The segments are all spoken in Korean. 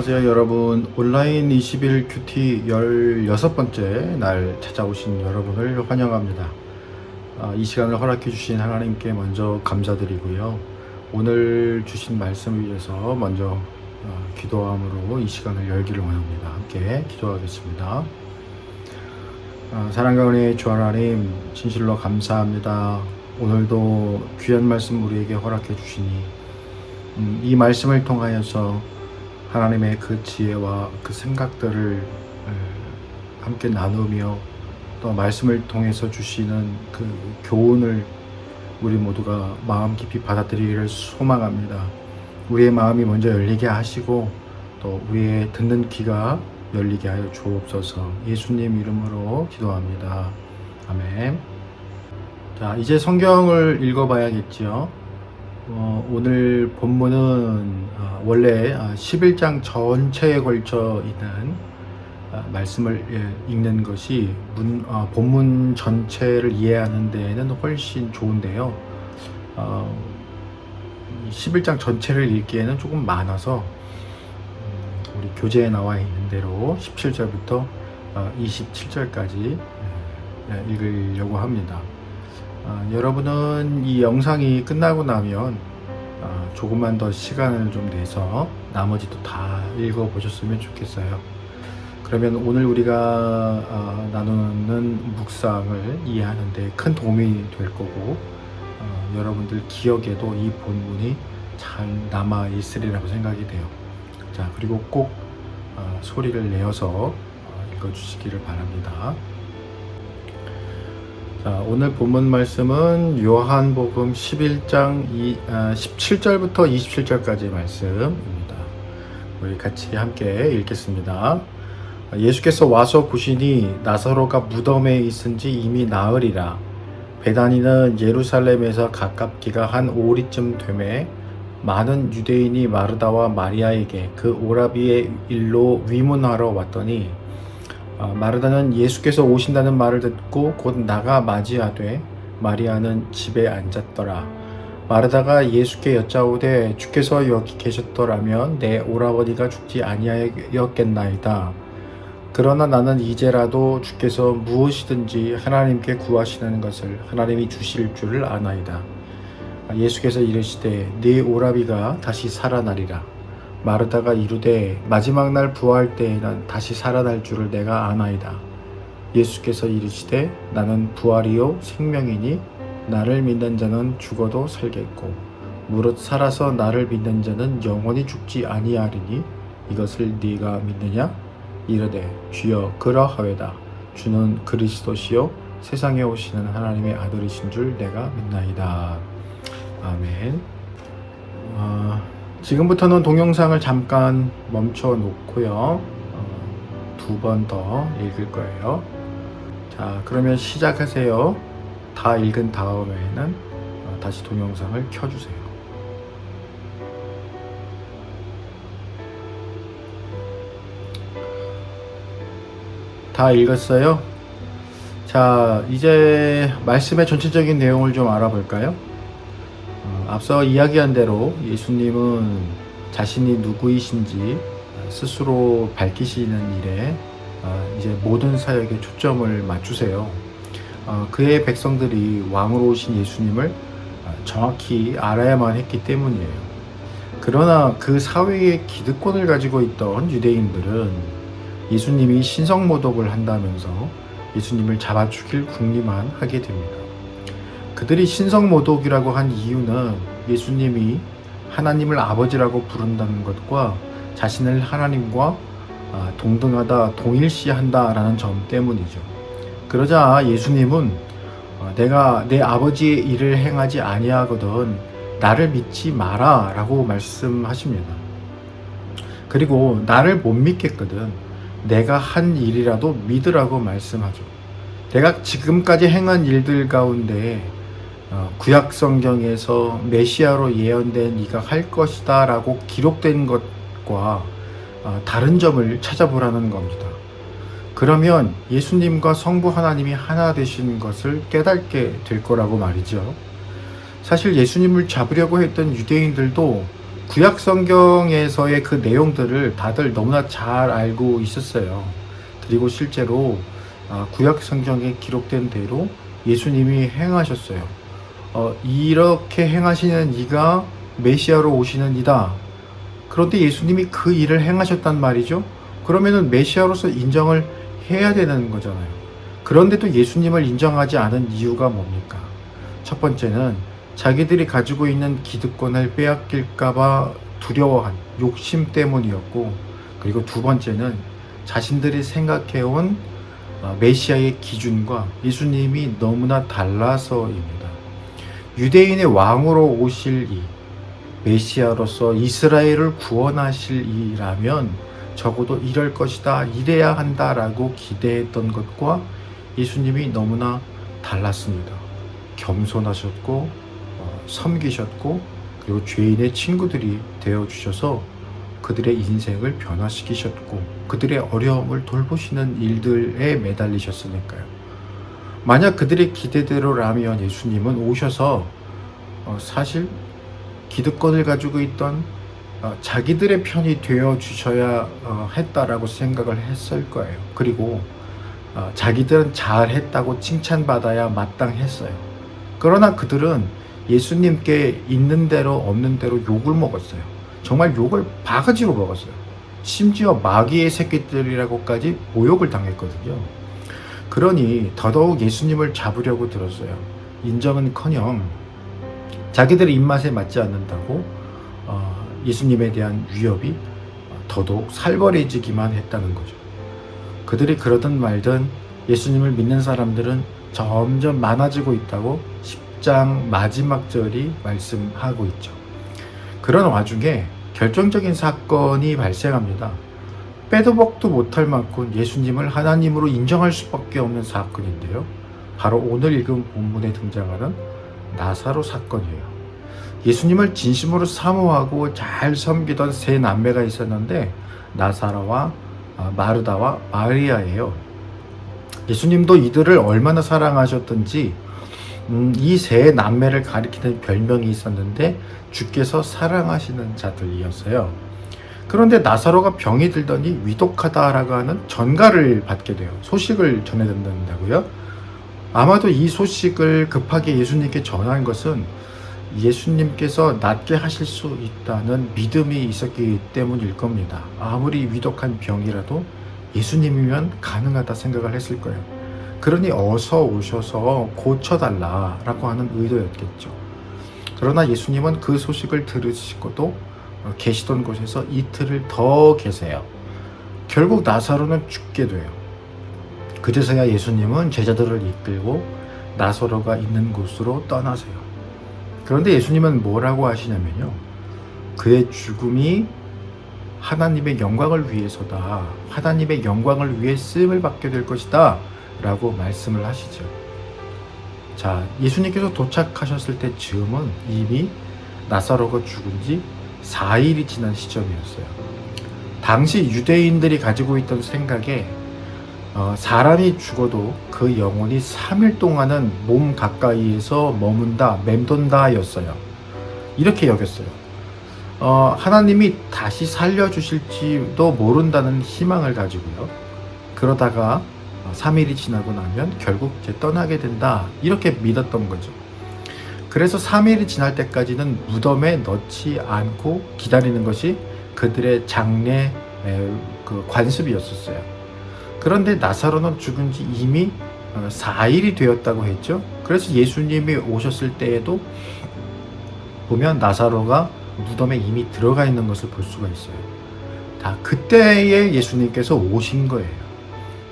안녕하세요 여러분. 온라인 21 큐티 16번째 날 찾아오신 여러분을 환영합니다. 이 시간을 허락해 주신 하나님께 먼저 감사드리고요. 오늘 주신 말씀을 위해서 먼저 기도함으로 이 시간을 열기를 원합니다. 함께 기도하겠습니다. 사랑과 은혜의 주 하나님, 진실로 감사합니다. 오늘도 귀한 말씀 우리에게 허락해 주시니 이 말씀을 통하여서 하나님의 그 지혜와 그 생각들을 함께 나누며 또 말씀을 통해서 주시는 그 교훈을 우리 모두가 마음 깊이 받아들이기를 소망합니다. 우리의 마음이 먼저 열리게 하시고 또 우리의 듣는 귀가 열리게 하여 주옵소서. 예수님 이름으로 기도합니다. 아멘. 자, 이제 성경을 읽어봐야겠지요. 오늘 본문은 원래 11장 전체에 걸쳐 있는 말씀을 읽는 것이 본문 전체를 이해하는 데에는 훨씬 좋은데요. 11장 전체를 읽기에는 조금 많아서 우리 교재에 나와 있는 대로 17절부터 27절까지 읽으려고 합니다. 여러분은 이 영상이 끝나고 나면 조금만 더 시간을 좀 내서 나머지도 다 읽어보셨으면 좋겠어요. 그러면 오늘 우리가 나누는 묵상을 이해하는 데 큰 도움이 될 거고 여러분들 기억에도 이 본문이 잘 남아있으리라고 생각이 돼요. 자, 그리고 꼭 소리를 내어서 읽어주시기를 바랍니다. 자, 오늘 본문 말씀은 요한복음 11장 17절부터 27절까지 말씀입니다. 우리 같이 함께 읽겠습니다. 예수께서 와서 보시니 나사로가 무덤에 있은지 이미 나으리라. 베다니는 예루살렘에서 가깝기가 한 오리쯤 되매 많은 유대인이 마르다와 마리아에게 그 오라비의 일로 위문하러 왔더니 마르다는 예수께서 오신다는 말을 듣고 곧 나가 맞이하되 마리아는 집에 앉았더라. 마르다가 예수께 여짜오되 주께서 여기 계셨더라면 내 오라버니가 죽지 아니하였겠나이다. 그러나 나는 이제라도 주께서 무엇이든지 하나님께 구하시는 것을 하나님이 주실 줄을 아나이다. 예수께서 이르시되 네 오라비가 다시 살아나리라. 마르다가 이르되 마지막 날 부활 때에는 다시 살아날 줄을 내가 아나이다. 예수께서 이르시되 나는 부활이요 생명이니 나를 믿는 자는 죽어도 살겠고 무릇 살아서 나를 믿는 자는 영원히 죽지 아니하리니 이것을 네가 믿느냐? 이르되 주여 그러하외다. 주는 그리스도시요 세상에 오시는 하나님의 아들이신 줄 내가 믿나이다. 아멘. 지금부터는 동영상을 잠깐 멈춰 놓고요. 2번 더 읽을 거예요. 자, 그러면 시작하세요. 다 읽은 다음에는 다시 동영상을 켜주세요. 다 읽었어요? 자, 이제 말씀의 전체적인 내용을 좀 알아볼까요? 앞서 이야기한 대로 예수님은 자신이 누구이신지 스스로 밝히시는 일에 이제 모든 사역에 초점을 맞추세요. 그의 백성들이 왕으로 오신 예수님을 정확히 알아야만 했기 때문이에요. 그러나 그 사회의 기득권을 가지고 있던 유대인들은 예수님이 신성모독을 한다면서 예수님을 잡아 죽일 궁리만 하게 됩니다. 그들이 신성모독이라고 한 이유는 예수님이 하나님을 아버지라고 부른다는 것과 자신을 하나님과 동등하다, 동일시한다 라는 점 때문이죠. 그러자 예수님은 내가 내 아버지의 일을 행하지 아니하거든 나를 믿지 마라 라고 말씀하십니다. 그리고 나를 못 믿겠거든 내가 한 일이라도 믿으라고 말씀하죠. 내가 지금까지 행한 일들 가운데 구약 성경에서 메시아로 예언된 네가 할 것이다 라고 기록된 것과 다른 점을 찾아보라는 겁니다. 그러면 예수님과 성부 하나님이 하나 되신 것을 깨닫게 될 거라고 말이죠. 사실 예수님을 잡으려고 했던 유대인들도 구약 성경에서의 그 내용들을 다들 너무나 잘 알고 있었어요. 그리고 실제로 구약 성경에 기록된 대로 예수님이 행하셨어요. 이렇게 행하시는 이가 메시아로 오시는 이다. 그런데 예수님이 그 일을 행하셨단 말이죠. 그러면은 메시아로서 인정을 해야 되는 거잖아요. 그런데도 예수님을 인정하지 않은 이유가 뭡니까? 첫 번째는 자기들이 가지고 있는 기득권을 빼앗길까봐 두려워한 욕심 때문이었고, 그리고 두 번째는 자신들이 생각해온 메시아의 기준과 예수님이 너무나 달라서입니다. 유대인의 왕으로 오실 이 메시아로서 이스라엘을 구원하실 이라면 적어도 이럴 것이다, 이래야 한다라고 기대했던 것과 예수님이 너무나 달랐습니다. 겸손하셨고 섬기셨고, 그리고 죄인의 친구들이 되어주셔서 그들의 인생을 변화시키셨고 그들의 어려움을 돌보시는 일들에 매달리셨으니까요. 만약 그들의 기대대로라면 예수님은 오셔서 사실 기득권을 가지고 있던 자기들의 편이 되어주셔야 했다라고 생각을 했을 거예요. 그리고 자기들은 잘했다고 칭찬받아야 마땅했어요. 그러나 그들은 예수님께 있는 대로 없는 대로 욕을 먹었어요. 정말 욕을 바가지로 먹었어요. 심지어 마귀의 새끼들이라고까지 모욕을 당했거든요. 그러니 더더욱 예수님을 잡으려고 들었어요. 인정은커녕 자기들의 입맛에 맞지 않는다고 예수님에 대한 위협이 더더욱 살벌해지기만 했다는 거죠. 그들이 그러든 말든 예수님을 믿는 사람들은 점점 많아지고 있다고 10장 마지막 절이 말씀하고 있죠. 그런 와중에 결정적인 사건이 발생합니다. 빼도 박도 못할 만큼 예수님을 하나님으로 인정할 수밖에 없는 사건인데요. 바로 오늘 읽은 본문에 등장하는 나사로 사건이에요. 예수님을 진심으로 사모하고 잘 섬기던 세 남매가 있었는데 나사로와 마르다와 마리아예요. 예수님도 이들을 얼마나 사랑하셨던지 이 세 남매를 가리키는 별명이 있었는데 주께서 사랑하시는 자들이었어요. 그런데 나사로가 병이 들더니 위독하다라고 하는 전가를 받게 돼요. 소식을 전해 듣는다고요. 아마도 이 소식을 급하게 예수님께 전한 것은 예수님께서 낫게 하실 수 있다는 믿음이 있었기 때문일 겁니다. 아무리 위독한 병이라도 예수님이면 가능하다 생각을 했을 거예요. 그러니 어서 오셔서 고쳐달라라고 하는 의도였겠죠. 그러나 예수님은 그 소식을 들으시고도 계시던 곳에서 이틀을 더 계세요. 결국 나사로는 죽게 돼요. 그제서야 예수님은 제자들을 이끌고 나사로가 있는 곳으로 떠나세요. 그런데 예수님은 뭐라고 하시냐면요. 그의 죽음이 하나님의 영광을 위해서다. 하나님의 영광을 위해 쓰임을 받게 될 것이다. 라고 말씀을 하시죠. 자, 예수님께서 도착하셨을 때 즈음은 이미 나사로가 죽은 지 4일이 지난 시점이었어요. 당시 유대인들이 가지고 있던 생각에 사람이 죽어도 그 영혼이 3일 동안은 몸 가까이에서 머문다, 맴돈다 였어요. 이렇게 여겼어요. 하나님이 다시 살려주실지도 모른다는 희망을 가지고요. 그러다가 3일이 지나고 나면 결국 이제 떠나게 된다, 이렇게 믿었던 거죠. 그래서 3일이 지날 때까지는 무덤에 넣지 않고 기다리는 것이 그들의 장례 그 관습이었었어요. 그런데 나사로는 죽은 지 이미 4일이 되었다고 했죠. 그래서 예수님이 오셨을 때에도 보면 나사로가 무덤에 이미 들어가 있는 것을 볼 수가 있어요. 다 그때에 예수님께서 오신 거예요.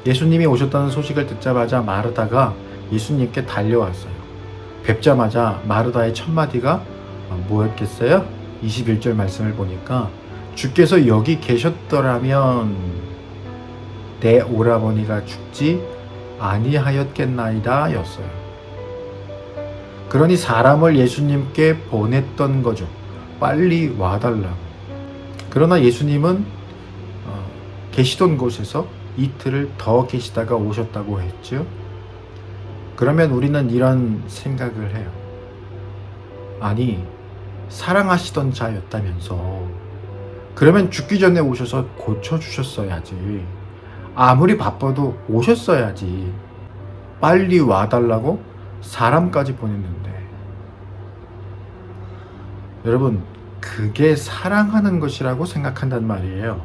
예수님이 오셨다는 소식을 듣자마자 마르다가 예수님께 달려왔어요. 뵙자마자 마르다의 첫 마디가 뭐였겠어요? 21절 말씀을 보니까 주께서 여기 계셨더라면 내 오라버니가 죽지 아니하였겠나이다 였어요. 그러니 사람을 예수님께 보냈던 거죠. 빨리 와달라고. 그러나 예수님은 계시던 곳에서 이틀을 더 계시다가 오셨다고 했죠. 그러면 우리는 이런 생각을 해요. 아니, 사랑하시던 자였다면서. 그러면 죽기 전에 오셔서 고쳐주셨어야지. 아무리 바빠도 오셨어야지. 빨리 와달라고 사람까지 보냈는데. 여러분, 그게 사랑하는 것이라고 생각한단 말이에요.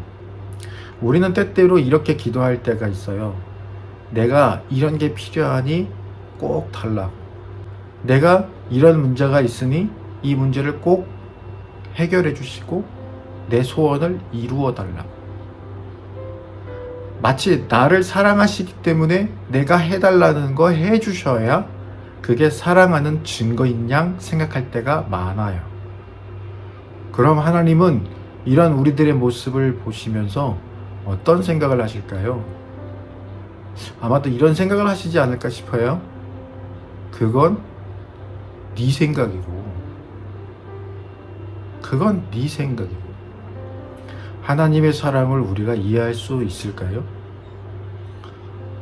우리는 때때로 이렇게 기도할 때가 있어요. 내가 이런 게 필요하니 꼭 달라고. 내가 이런 문제가 있으니 이 문제를 꼭 해결해 주시고 내 소원을 이루어 달라고. 마치 나를 사랑하시기 때문에 내가 해달라는 거 해주셔야 그게 사랑하는 증거인 양 생각할 때가 많아요. 그럼 하나님은 이런 우리들의 모습을 보시면서 어떤 생각을 하실까요? 아마도 이런 생각을 하시지 않을까 싶어요. 그건 네 생각이고, 그건 네 생각이고. 하나님의 사랑을 우리가 이해할 수 있을까요?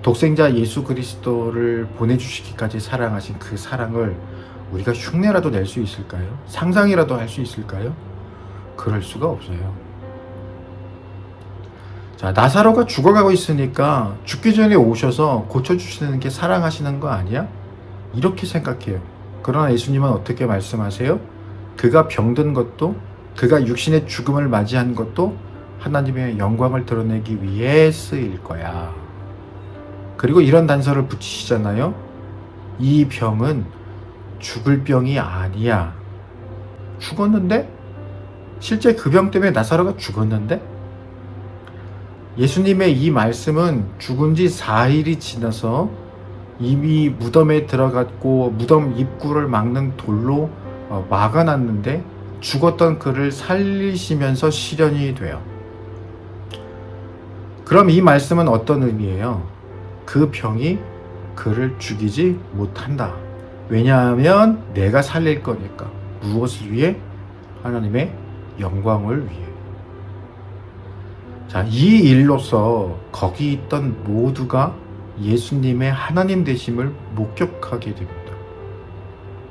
독생자 예수 그리스도를 보내주시기까지 사랑하신 그 사랑을 우리가 흉내라도 낼 수 있을까요? 상상이라도 할 수 있을까요? 그럴 수가 없어요. 자, 나사로가 죽어가고 있으니까 죽기 전에 오셔서 고쳐주시는 게 사랑하시는 거 아니야? 이렇게 생각해요. 그러나 예수님은 어떻게 말씀하세요? 그가 병든 것도, 그가 육신의 죽음을 맞이한 것도 하나님의 영광을 드러내기 위해 쓰일 거야. 그리고 이런 단서를 붙이시잖아요. 이 병은 죽을 병이 아니야. 죽었는데? 실제 그 병 때문에 나사로가 죽었는데? 예수님의 이 말씀은 죽은 지 4일이 지나서 이미 무덤에 들어갔고 무덤 입구를 막는 돌로 막아놨는데 죽었던 그를 살리시면서 실현이 돼요. 그럼 이 말씀은 어떤 의미예요? 그 병이 그를 죽이지 못한다. 왜냐하면 내가 살릴 거니까. 무엇을 위해? 하나님의 영광을 위해. 자, 이 일로서 거기 있던 모두가 예수님의 하나님 되심을 목격하게 됩니다.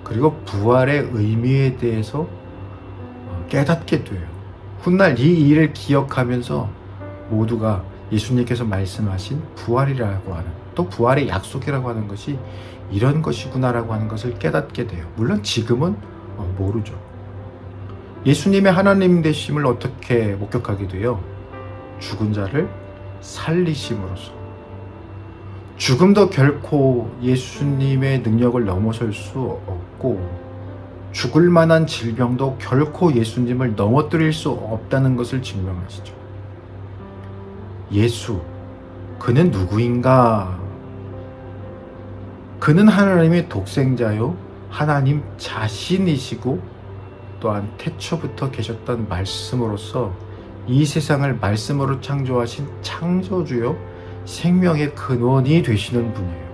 그리고 부활의 의미에 대해서 깨닫게 돼요. 훗날 이 일을 기억하면서 모두가 예수님께서 말씀하신 부활이라고 하는, 또 부활의 약속이라고 하는 것이 이런 것이구나라고 하는 것을 깨닫게 돼요. 물론 지금은 모르죠. 예수님의 하나님 되심을 어떻게 목격하게 돼요? 죽은 자를 살리심으로써. 죽음도 결코 예수님의 능력을 넘어설 수 없고, 죽을 만한 질병도 결코 예수님을 넘어뜨릴 수 없다는 것을 증명하시죠. 예수, 그는 누구인가? 그는 하나님의 독생자요, 하나님 자신이시고 또한 태초부터 계셨던 말씀으로서 이 세상을 말씀으로 창조하신 창조주요, 생명의 근원이 되시는 분이에요.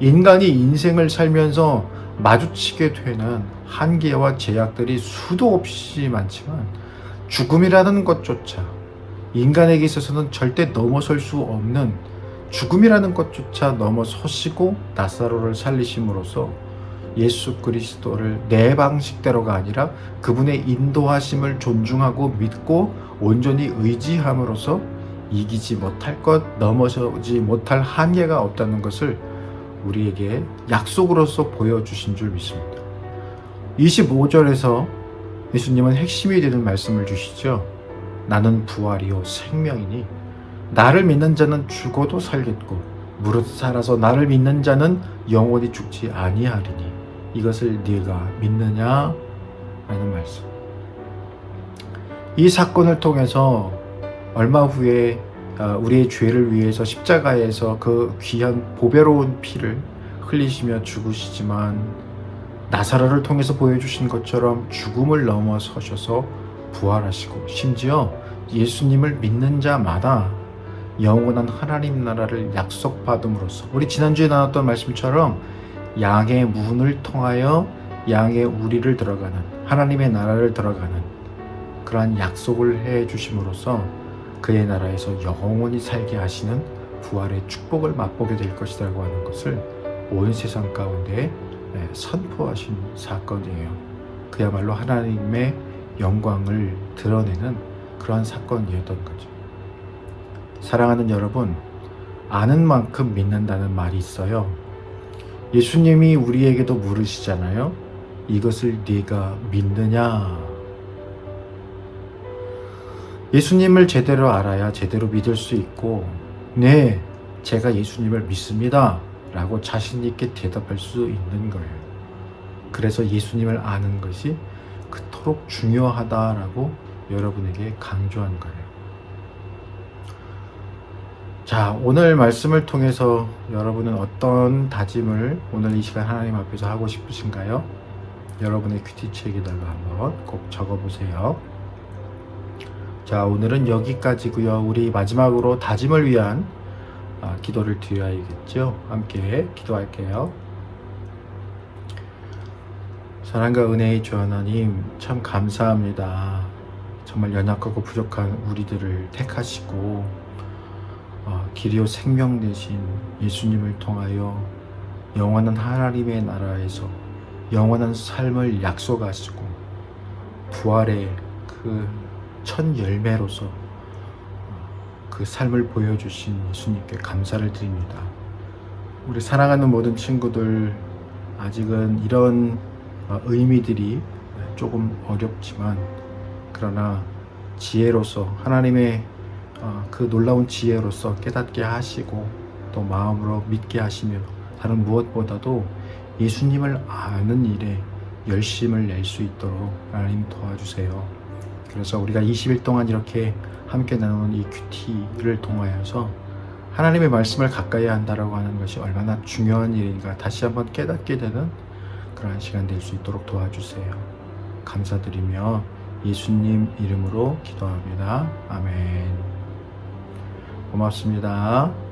인간이 인생을 살면서 마주치게 되는 한계와 제약들이 수도 없이 많지만 죽음이라는 것조차, 인간에게 있어서는 절대 넘어설 수 없는 죽음이라는 것조차 넘어서시고 나사로를 살리심으로써 예수 그리스도를 내 방식대로가 아니라 그분의 인도하심을 존중하고 믿고 온전히 의지함으로써 이기지 못할 것, 넘어서지 못할 한계가 없다는 것을 우리에게 약속으로서 보여주신 줄 믿습니다. 25절에서 예수님은 핵심이 되는 말씀을 주시죠. 나는 부활이요 생명이니 나를 믿는 자는 죽어도 살겠고 무릇 살아서 나를 믿는 자는 영원히 죽지 아니하리니 이것을 네가 믿느냐? 라는 말씀. 이 사건을 통해서 얼마 후에 우리의 죄를 위해서 십자가에서 그 귀한 보배로운 피를 흘리시며 죽으시지만 나사로를 통해서 보여주신 것처럼 죽음을 넘어서셔서 부활하시고 심지어 예수님을 믿는 자마다 영원한 하나님 나라를 약속받음으로써 우리 지난주에 나눴던 말씀처럼 양의 문을 통하여 양의 우리를 들어가는 하나님의 나라를 들어가는 그러한 약속을 해 주심으로써 그의 나라에서 영원히 살게 하시는 부활의 축복을 맛보게 될 것이라고 하는 것을 온 세상 가운데 선포하신 사건이에요. 그야말로 하나님의 영광을 드러내는 그러한 사건이었던 거죠. 사랑하는 여러분, 아는 만큼 믿는다는 말이 있어요. 예수님이 우리에게도 물으시잖아요. 이것을 네가 믿느냐? 예수님을 제대로 알아야 제대로 믿을 수 있고, 네, 제가 예수님을 믿습니다 라고 자신 있게 대답할 수 있는 거예요. 그래서 예수님을 아는 것이 그토록 중요하다라고 여러분에게 강조한 거예요. 자, 오늘 말씀을 통해서 여러분은 어떤 다짐을 오늘 이 시간 하나님 앞에서 하고 싶으신가요? 여러분의 큐티책에다가 한번 꼭 적어보세요. 자, 오늘은 여기까지고요. 우리 마지막으로 다짐을 위한 기도를 드려야겠죠. 함께 기도할게요. 사랑과 은혜의 주 하나님, 참 감사합니다. 정말 연약하고 부족한 우리들을 택하시고 길이요 생명 되신 예수님을 통하여 영원한 하나님의 나라에서 영원한 삶을 약속하시고 부활의 그 첫 열매로서 그 삶을 보여주신 예수님께 감사를 드립니다. 우리 사랑하는 모든 친구들, 아직은 이런 의미들이 조금 어렵지만, 그러나 지혜로서 하나님의 그 놀라운 지혜로서 깨닫게 하시고 또 마음으로 믿게 하시며, 다른 무엇보다도 예수님을 아는 일에 열심을 낼 수 있도록 하나님 도와주세요. 그래서 우리가 20일 동안 이렇게 함께 나누는 이 큐티를 통하여서 하나님의 말씀을 가까이 한다라고 하는 것이 얼마나 중요한 일인가 다시 한번 깨닫게 되는 그러한 시간 될 수 있도록 도와주세요. 감사드리며 예수님 이름으로 기도합니다. 아멘. 고맙습니다.